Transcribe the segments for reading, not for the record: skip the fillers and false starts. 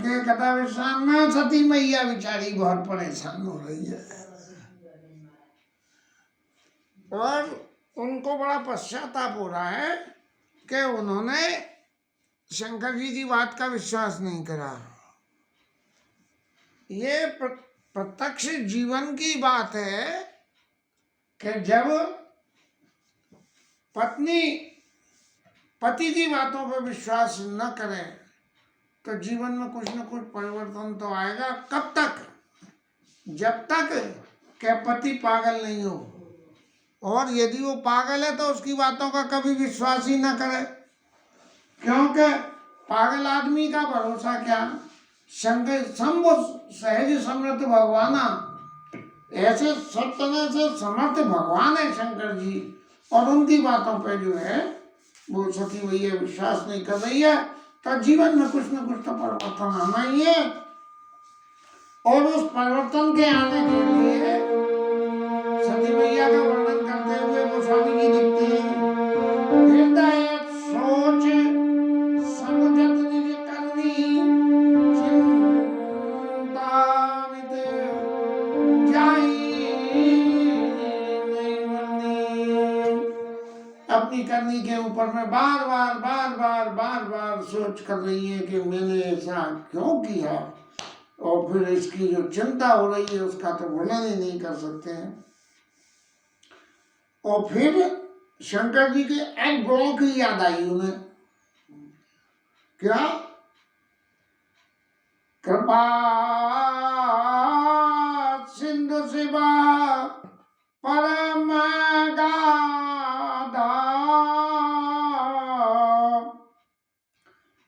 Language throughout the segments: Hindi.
के कथा विश्राम में सती मैया बेचारी बहुत परेशान हो रही है और उनको बड़ा पश्चाताप हो रहा है कि उन्होंने शंकर जी की बात का विश्वास नहीं करा। ये प्रत्यक्ष जीवन की बात है कि जब पत्नी पति की बातों पर विश्वास न करे तो जीवन में कुछ न कुछ परिवर्तन तो आएगा। कब तक? जब तक कि पति पागल नहीं हो, और यदि वो पागल है तो उसकी बातों का कभी विश्वास ही न करे, क्योंकि पागल आदमी का भरोसा क्या। शंकर शंभु सहज समर्थ भगवाना, ऐसे सब तरह से समर्थ भगवान है शंकर जी, और उनकी बातों पे जो है वो सती मैया विश्वास नहीं कर रही है, तो जीवन में कुछ न कुछ तो परिवर्तन आना ही है। और उस परिवर्तन के आने के लिए सती मैया का वर्णन करते हुए गोस्वामी जी लिखते हैं, हृदय सोच समुझत निज करनी, चिंतामित जाई नहीं बंदी। अपनी करनी के ऊपर में बार बार सोच कर रही है कि मैंने ऐसा क्यों किया, और फिर इसकी जो चिंता हो रही है उसका तो वर्णन ही नहीं कर सकते हैं। और फिर शंकर जी के एक गुणों की याद आई उन्हें, क्या? कृपा सिंधु शिवा परम गाधा,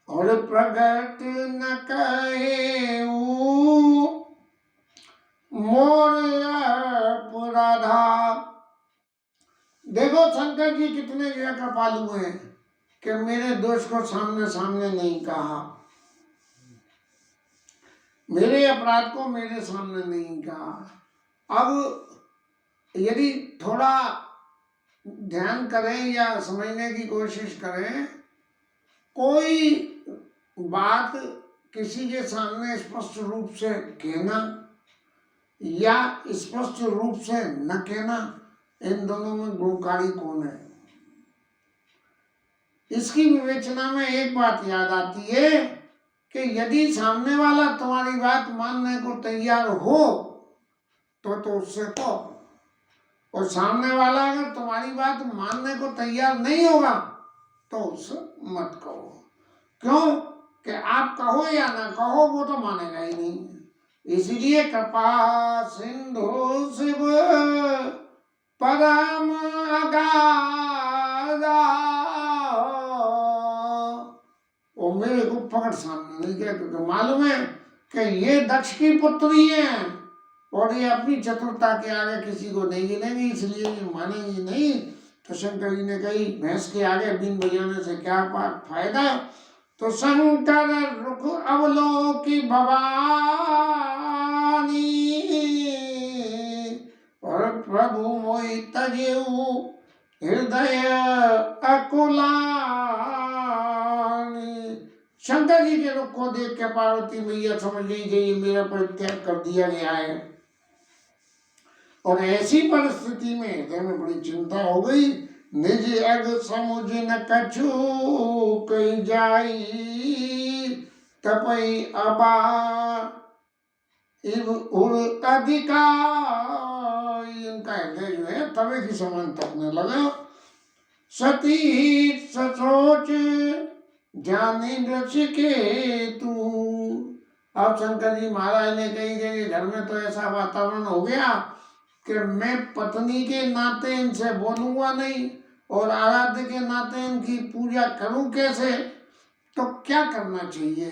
और प्रगट न कहे मोर पुराधा। देखो शंकर जी कितने जो कृपालु हैं कि मेरे दोष को सामने सामने नहीं कहा, मेरे अपराध को मेरे सामने नहीं कहा। अब यदि थोड़ा ध्यान करें या समझने की कोशिश करें, कोई बात किसी के सामने स्पष्ट रूप से कहना या स्पष्ट रूप से न कहना, इन दोनों में गुणकारी कौन है? इसकी विवेचना में एक बात याद आती है कि यदि सामने वाला तुम्हारी बात मानने को तैयार हो तो उससे कहो, और सामने वाला अगर तुम्हारी बात मानने को तैयार नहीं होगा तो उससे मत कहो। क्यों कि आप कहो या ना कहो वो तो मानेगा ही नहीं। इसलिए कृपा सिंधु शिव परम अगाधा, वो मेरे को पकड़ सामने नहीं किया, क्योंकि मालूम है कि ये दक्ष की पुत्री है और ये अपनी चतुरता के आगे किसी को नहीं गिनेगी, इसलिए ये मानेगी नहीं। तो शंकर जी ने कही भैंस के आगे बीन बजाने से क्या फायदा। तो शंकर रुख अवलोकी भवानी, और प्रभु मोहि तजेऊ हृदय अकुलानी। शंकर जी के रुख को देख के पार्वती मैया समझ ली कि ये मेरा परित्याग कर दिया गया है, और ऐसी परिस्थिति में हृदय में बड़ी चिंता हो गई। निज अग समुझ न कछु कही जाई, तपई अबा इव उर अधिकार। इनका हृदय जो है तवे की समान तकने लगा। सती सचोच जाने नचिकेतु। अब शंकर जी महाराज ने कही कि घर में तो ऐसा वातावरण हो गया कि मैं पत्नी के नाते इनसे बोलूंगा नहीं, और आराध्य के नाते इनकी पूजा करूं कैसे, तो क्या करना चाहिए।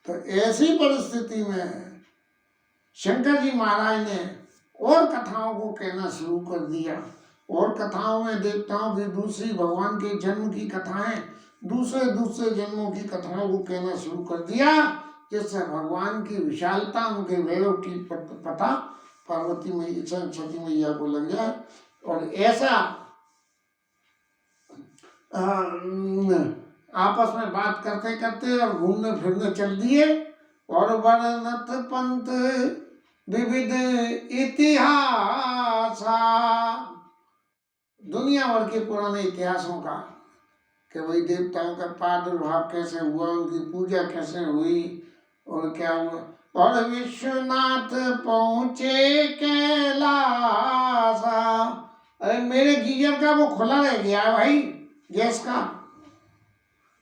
तो ऐसी परिस्थिति में शंकर जी महाराज ने और कथाओं को कहना शुरू कर दिया। और कथाओं में देखता हूँ कि दूसरी भगवान के जन्म की कथाएं, दूसरे जन्मों की कथाओं को कहना शुरू कर दिया, जिससे भगवान की विशालता, उनके वैभव की पता पार्वती मैया सती मैया को लग जाए। और ऐसा आपस में बात करते करते और घूमने फिरने चल दिए और वर्णत पंथ विविध इतिहासा, दुनिया भर के पुराने इतिहासों का, कि वही देवताओं का प्रादुर्भाव कैसे हुआ, उनकी पूजा कैसे हुई और क्या हुआ। और विश्वनाथ पहुँचे कैलासा, अरे मेरे गीजर का वो खुला रह गया है भाई, गैस का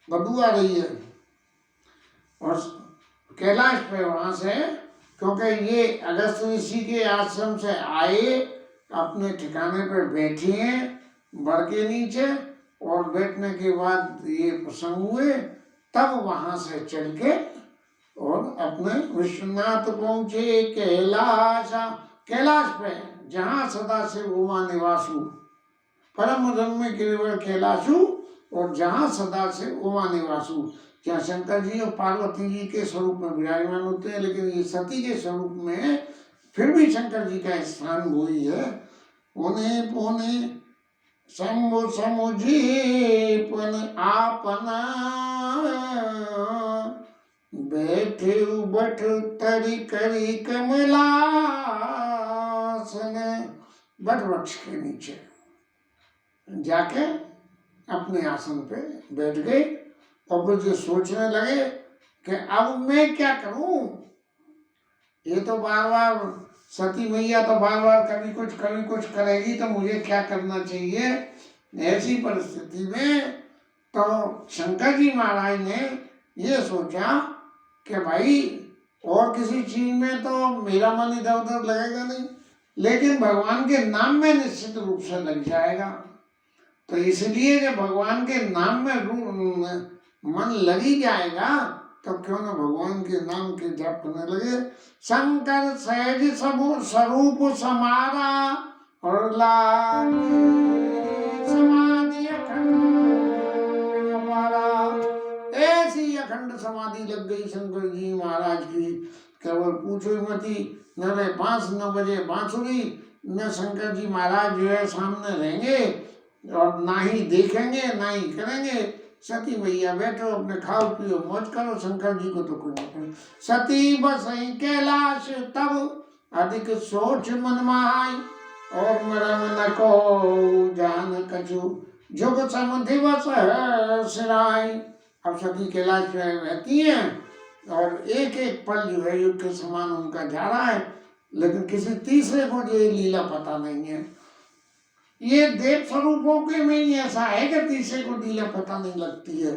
बदबू आ रही है। और कैलाश पे वहाँ से, क्योंकि ये अगस्त ऋषि के आश्रम से आए, अपने ठिकाने पर बैठे हैं बर के नीचे, और बैठने के बाद ये प्रसंग हुए, तब वहाँ से चल के और अपने विश्वनाथ पहुँचे कैलाशा, कैलाश पे जहाँ सदा से उमा निवासु, परम रम्य गिरिवर कैलाशु, और जहाँ सदा से उमा निवासु, जहाँ शंकर जी और पार्वती जी के स्वरूप में विराजमान होते हैं, लेकिन ये सती के स्वरूप में फिर भी शंकर जी का स्थान वही है। उन्हें पुने शंभु समुझीपन आपना, बैठे बठ तरी करी कमलासन, बट वृक्ष के नीचे जाके अपने आसन पे बैठ गए, और फिर जो सोचने लगे कि अब मैं क्या करूं। ये तो बार बार सती मैया तो बार बार कभी कुछ करेगी, तो मुझे क्या करना चाहिए। ऐसी परिस्थिति में तो शंकर जी महाराज ने ये सोचा कि भाई और किसी चीज में तो मेरा मन इधर उधर लगेगा नहीं, लेकिन भगवान के नाम में निश्चित रूप से लग जाएगा। तो इसलिए जब भगवान के नाम में मन लग ही जाएगा, तो क्यों ना भगवान के नाम के जप करने लगे। शंकर सहज सबु स्वरूप समारा, और समाधि अखंड हमारा, ऐसी अखंड समाधि लग गई शंकर जी महाराज की, केवल पूछो मती। न रहे बांस न बजे बांसुरी, न शंकर जी महाराज जो है सामने रहेंगे, और ना ही देखेंगे ना ही करेंगे। सती मैया बैठो, अपने खाओ पियो मौज करो, शंकर जी को तो कोई नहीं। सती बसई कैलाश तब, अधिक सोच मन माई, और मरम न को जान कछु, जुग सम दिवस सिराई। अब सती कैलाश में रहती हैं, और एक एक पल जो है युग के समान उनका जा रहा है, लेकिन किसी तीसरे को ये लीला पता नहीं है। ये देव स्वरूपों के में ही ऐसा है कि तीसरे को लीला पता नहीं लगती है,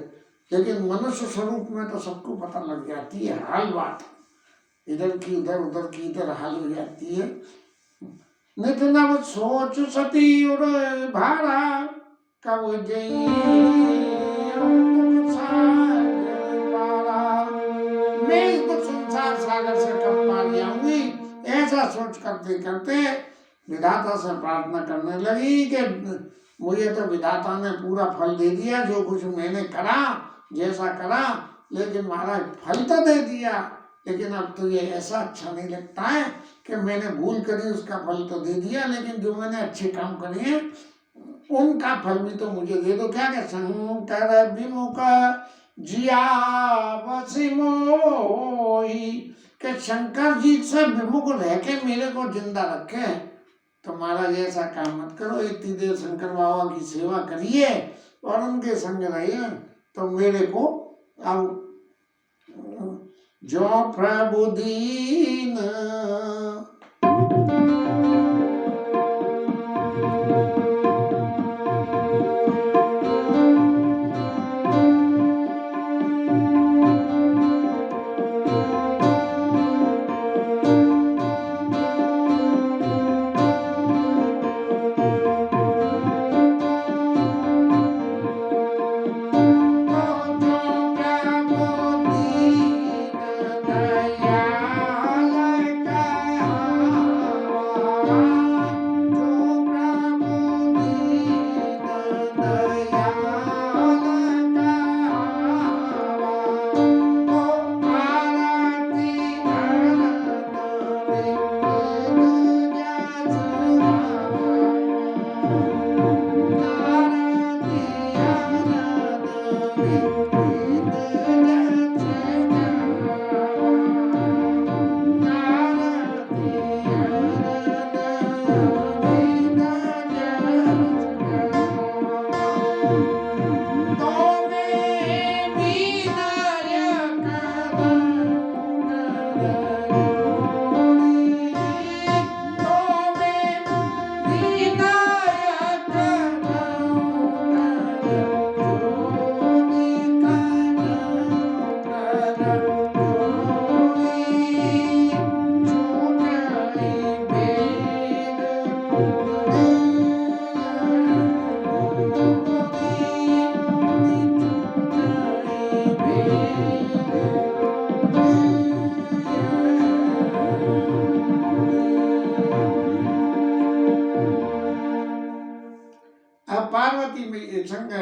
लेकिन मनुष्य स्वरूप में तो सबको पता लग जाती है हाल बात, इधर की उधर उधर की इधर हाल हो जाती है। नित नव सोच सती उड़ भारा, कब जई मैं इस दुख संसार सागर से कब पार जाऊंगी, ऐसा सोच करते करते विधाता से प्रार्थना करने लगी कि मुझे तो विधाता ने पूरा फल दे दिया, जो कुछ मैंने करा जैसा करा, लेकिन महाराज फल तो दे दिया, लेकिन अब तो ये ऐसा अच्छा नहीं लगता है कि मैंने भूल करी, उसका फल तो दे दिया, लेकिन जो मैंने अच्छे काम करे हैं उनका फल भी तो मुझे दे दो। क्या कि शंकर विमुख जिया बसी मोही, कि शंकर जी से विमुख रह के मेरे को जिंदा रखे। तो महाराज ऐसा काम मत करो, इतनी देर शंकर बाबा की सेवा करिए और उनके संग रहिए, तो मेरे को अब जो प्रभु दीन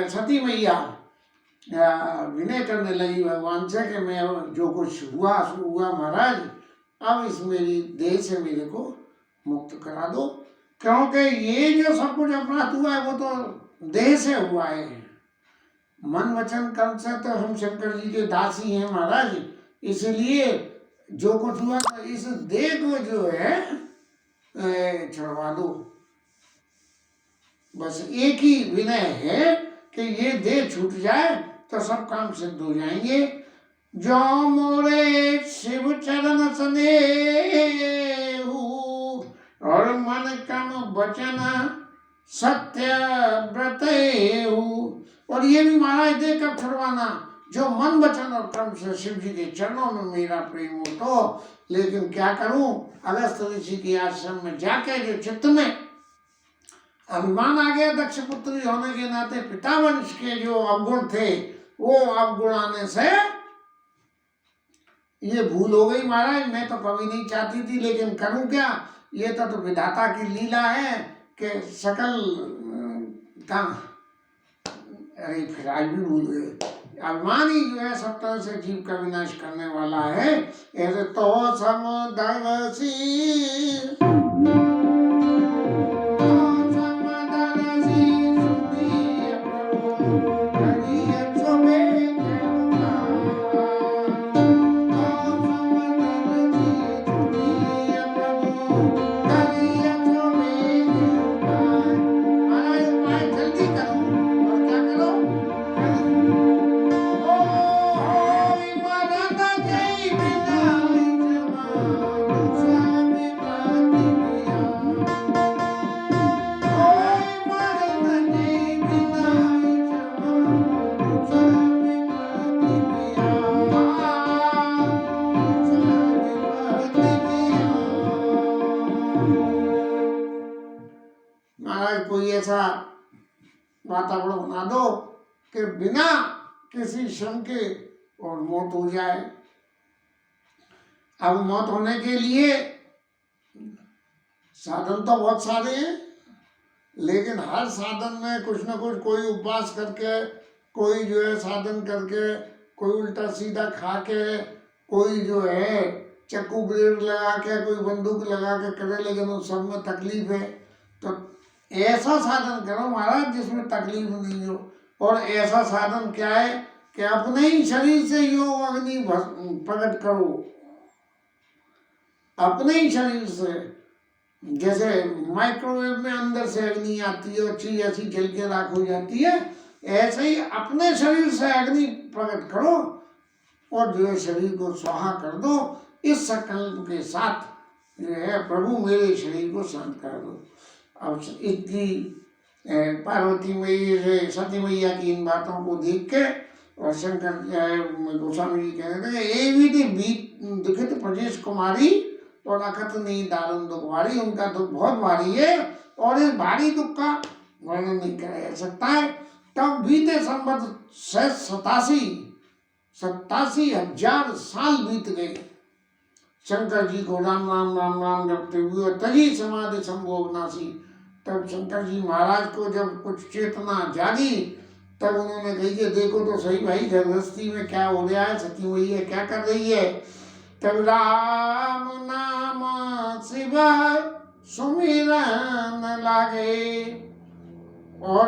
सती मैया विनय करने लगी भगवान से कि मैं जो कुछ हुआ सो हुआ महाराज, अब इस मेरी देह से मेरे को मुक्त करा दो, क्योंकि ये जो सब कुछ अपराध हुआ है वो तो देह से हुआ है। मन वचन कर्म से तो हम शंकर जी के दास ही हैं महाराज, इसलिए जो कुछ हुआ तो इस देह को जो है छुड़वा दो। बस एक ही विनय है कि ये देह छूट जाए तो सब काम सिद्ध हो जाएंगे। जो मोरे शिव चरण स्नेहु और मन कम वचन सत्य व्रतेहु। और ये भी महाराज देह कब छुड़वाना, जो मन वचन और कर्म से शिव जी के चरणों में मेरा प्रेम हो तो। लेकिन क्या करूं, अगस्त ऋषि के आश्रम में जाके जो चित्त में अभिमान आ गया, दक्ष पुत्री होने के नाते पिता वंश के जो अवगुण थे वो अवगुण आने से ये भूल हो गई महाराज। मैं तो कभी नहीं चाहती थी, लेकिन करूं क्या, ये तो विधाता की लीला है कि सकल का, अरे फिर आज भी भूल गए। अभिमान ही जो है सब तरह से जीव का विनाश करने वाला है। ऐसे तो समदर्शी कोई ऐसा वातावरण बना दो कि बिना किसी श्रम के और मौत हो जाए। अब मौत होने के लिए साधन तो बहुत सारे हैं, लेकिन हर साधन में कुछ न कुछ, कोई उपवास करके, कोई जो है साधन करके, कोई उल्टा सीधा खा के, कोई जो है चक्कू ब्लेड लगा के, कोई बंदूक लगा के करे, लेकिन उस सब में तकलीफ है। तो ऐसा साधन करो महाराज जिसमें तकलीफ नहीं हो। और ऐसा साधन क्या है कि अपने ही शरीर से योग अग्नि प्रकट करो, अपने ही शरीर से। जैसे माइक्रोवेव में अंदर से अग्नि आती है और चीज ऐसी जल के राख हो जाती है, ऐसे ही अपने शरीर से अग्नि प्रकट करो और जो है शरीर को स्वाहा कर दो। इस संकल्प के साथ जो है प्रभु मेरे शरीर को शांत कर दो। अब इतनी पार्वती मैया, सती मैया की इन बातों को देख के और शंकर गोस्वामी जी कहते थे ये भी दुखित प्रजेश कुमारी और अकथ नहीं दारुण दुख भारी। उनका दुख बहुत भारी है और इस भारी दुख का वर्णन नहीं किया जा सकता है। तब बीते संवत 87,000 साल बीत गए। शंकर जी को राम राम राम राम जपते हुए तभी समाधि संभोगनाशी। तब शंकर जी महाराज को जब कुछ चेतना जागी, तब उन्होंने कही कि देखो तो सही भाई गृहस्थी में क्या हो रहा है, सती मैया क्या कर रही है। तब राम नाम शिव सुमिरन लागे और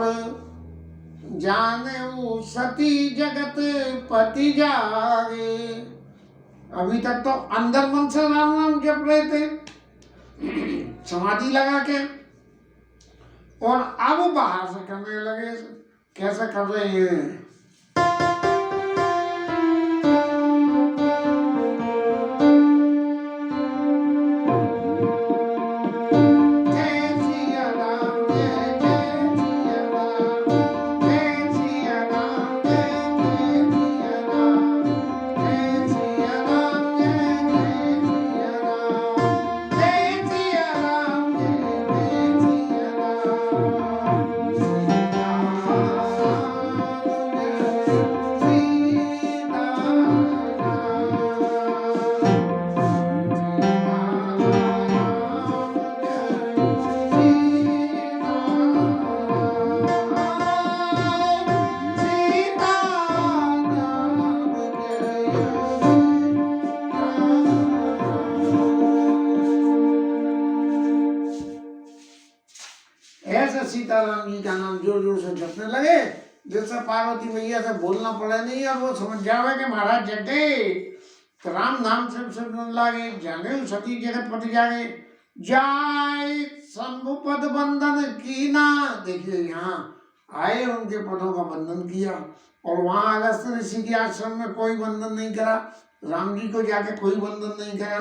जाने सती जगत पति जागे। अभी तक तो अंदर मन से राम नाम जप रहे थे समाधि लगा के, और अब बाहर से करने लगे। कैसे कर रहे हैं? सीताराम जी का नाम जोर जोर से जपने लगे, जिससे पार्वती मैया से बोलना पड़े नहीं और वो समझ जावे कि महाराज जग गए। तो राम नाम से सुनने लगे, जाने सती जगत पति जागे, जाय शंभु पद बंधन कीना। देखिए यहाँ आए, उनके पदों का बंधन किया, और वहां अगस्त ऋषि के आश्रम में कोई बंधन नहीं करा, राम जी को जाके कोई बंधन नहीं करा।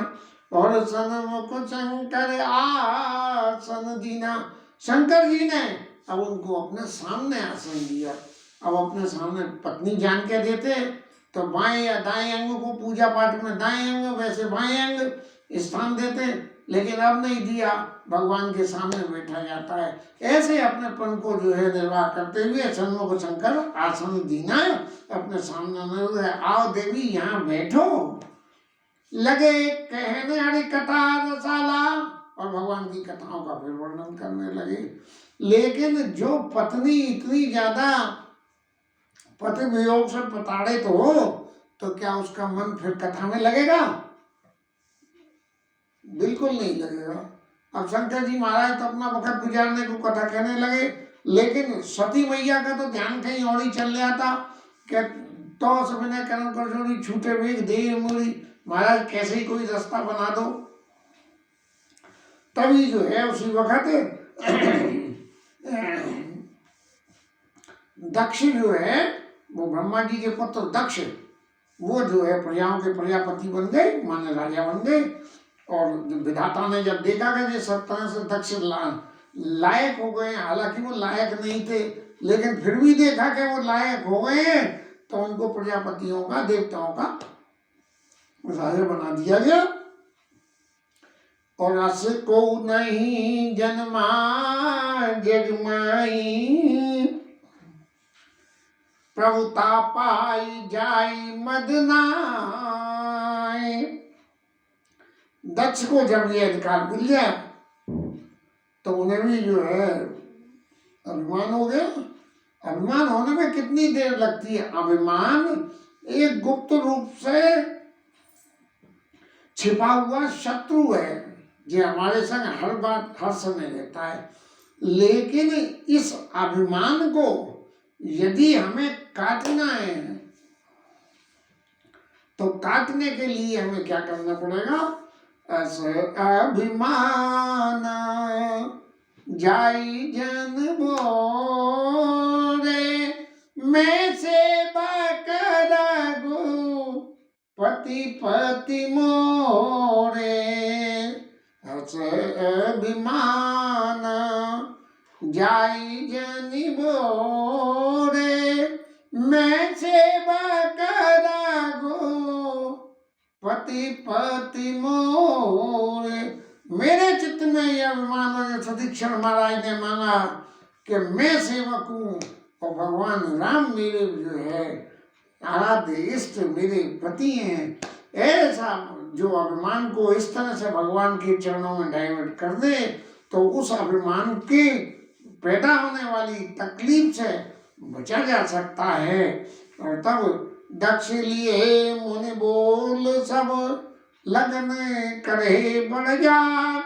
और सनमुख शंकर आसन दीना, शंकर जी ने अब उनको अपने सामने आसन दिया। अब अपने सामने पत्नी जान के देते तो बाएं या दाएं अंग को पूजा पाठ में दाएं अंग, वैसे बाएं अंग स्थान देते, लेकिन अब नहीं दिया, भगवान के सामने बैठा जाता है। ऐसे अपनेपन को जो है निर्वाह करते हुए सन्मुख शंकर आसन दीना, अपने सामने में आओ देवी यहाँ बैठो। लगे कहने हरि कथा रसाला, और भगवान की कथाओं का फिर वर्णन करने लगे। लेकिन जो पत्नी इतनी ज्यादा पति वियोग से प्रताड़ित हो, तो क्या उसका मन फिर कथा में लगेगा? बिल्कुल नहीं लगेगा। अब शंकर जी महाराज तो अपना वक्त गुजारने को कथा कहने लगे, लेकिन सती मैया का तो ध्यान कहीं और ही चल रहा था कि तो सबने करण कर जोड़ी छूटे वेग दे मुड़ी, महाराज कैसे ही कोई रास्ता बना दो। तभी जो है उसी वक्त दक्ष जो है, वो ब्रह्मा जी के पुत्र दक्ष, वो जो है प्रजाओं के प्रजापति बन गए, माने राजा बन गए। और विधाता ने जब देखा कि सब तरह से दक्ष लायक हो गए, हालांकि वो लायक नहीं थे, लेकिन फिर भी देखा कि वो लायक हो गए, तो उनको प्रजापतियों का, देवताओं का राजा बना दिया गया। और अस को नहीं जन्मा जगमाई, प्रभुता पाई जाई मदनाई। दक्ष को जब ये अधिकार मिल गया तो उन्हें भी जो है अभिमान हो गया। अभिमान होने में कितनी देर लगती है? अभिमान एक गुप्त रूप से छिपा हुआ शत्रु है, जो हमारे संग हर बात हर समय रहता है। लेकिन इस अभिमान को यदि हमें काटना है, तो काटने के लिए हमें क्या करना पड़ेगा? ऐसे अभिमान जाई जन बोरे, मैं सेवा करगु पति पति मोरे। ऐसे अभिमान जाई जन बोरे, मैं सेवा करगु पति पति मोरे। मेरे चित्त में यह अभिमान, सतीक्षण महाराज ने मांगा कि मैं सेवक हूँ और भगवान राम मेरे जो है आराध्य इष्ट, मेरे पति हैं। ऐसा जो अभिमान को इस तरह से भगवान के चरणों में डाइवर्ट कर दे, तो उस अभिमान के पैदा होने वाली तकलीफ से बचा जा सकता है। और तब दक्ष लिए मुनि बोल सब, लगन करे बढ़ जान,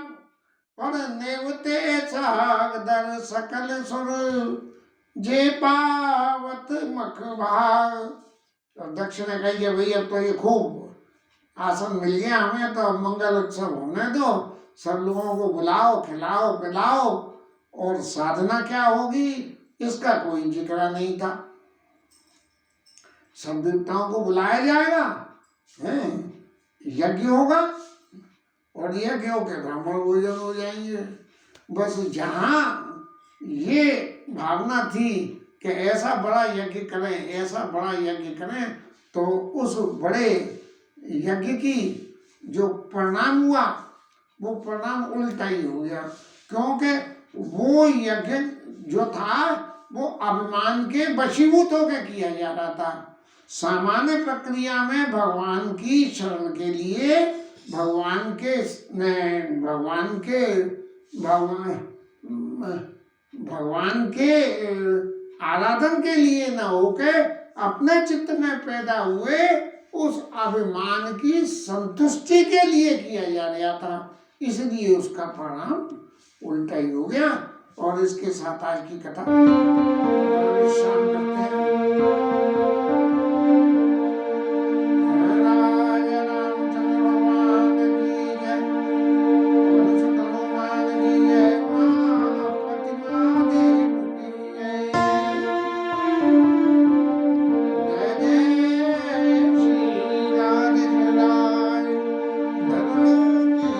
पर नेवते सागदर सकल सुर, जे पावत मख भाग। तो दक्ष ने कही कि भाई अब तो ये खूब आसन मिल गया हमें, तो मंगल उत्सव होने दो, सब लोगों को बुलाओ, खिलाओ पिलाओ, और साधना क्या होगी इसका कोई जिक्र नहीं था। सब देवताओं को बुलाया जाएगा, यज्ञ होगा, और यज्ञ के ब्राह्मण भोजन हो जाएंगे। बस जहाँ ये भावना थी कि ऐसा बड़ा यज्ञ करें, ऐसा बड़ा यज्ञ करें, तो उस बड़े यज्ञ की जो परिणाम हुआ, वो परिणाम उल्टा ही हो गया। क्योंकि वो यज्ञ जो था वो अभिमान के वशीभूत होकर किया जा रहा था। सामान्य प्रक्रिया में भगवान की शरण के लिए, भगवान के आराधन के लिए न होके अपने चित्त में पैदा हुए उस अभिमान की संतुष्टि के लिए किया जा रहा था। इसलिए उसका परिणाम उल्टा ही हो गया। और इसके साथ आज की कथा विश्राम करते हैं। राजा रामचंद्र भगवान की जय, पवन सुत हनुमान की जय, मां प्रतिमा देव की जय। जय जय श्री राधे राय धरणों की।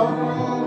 हो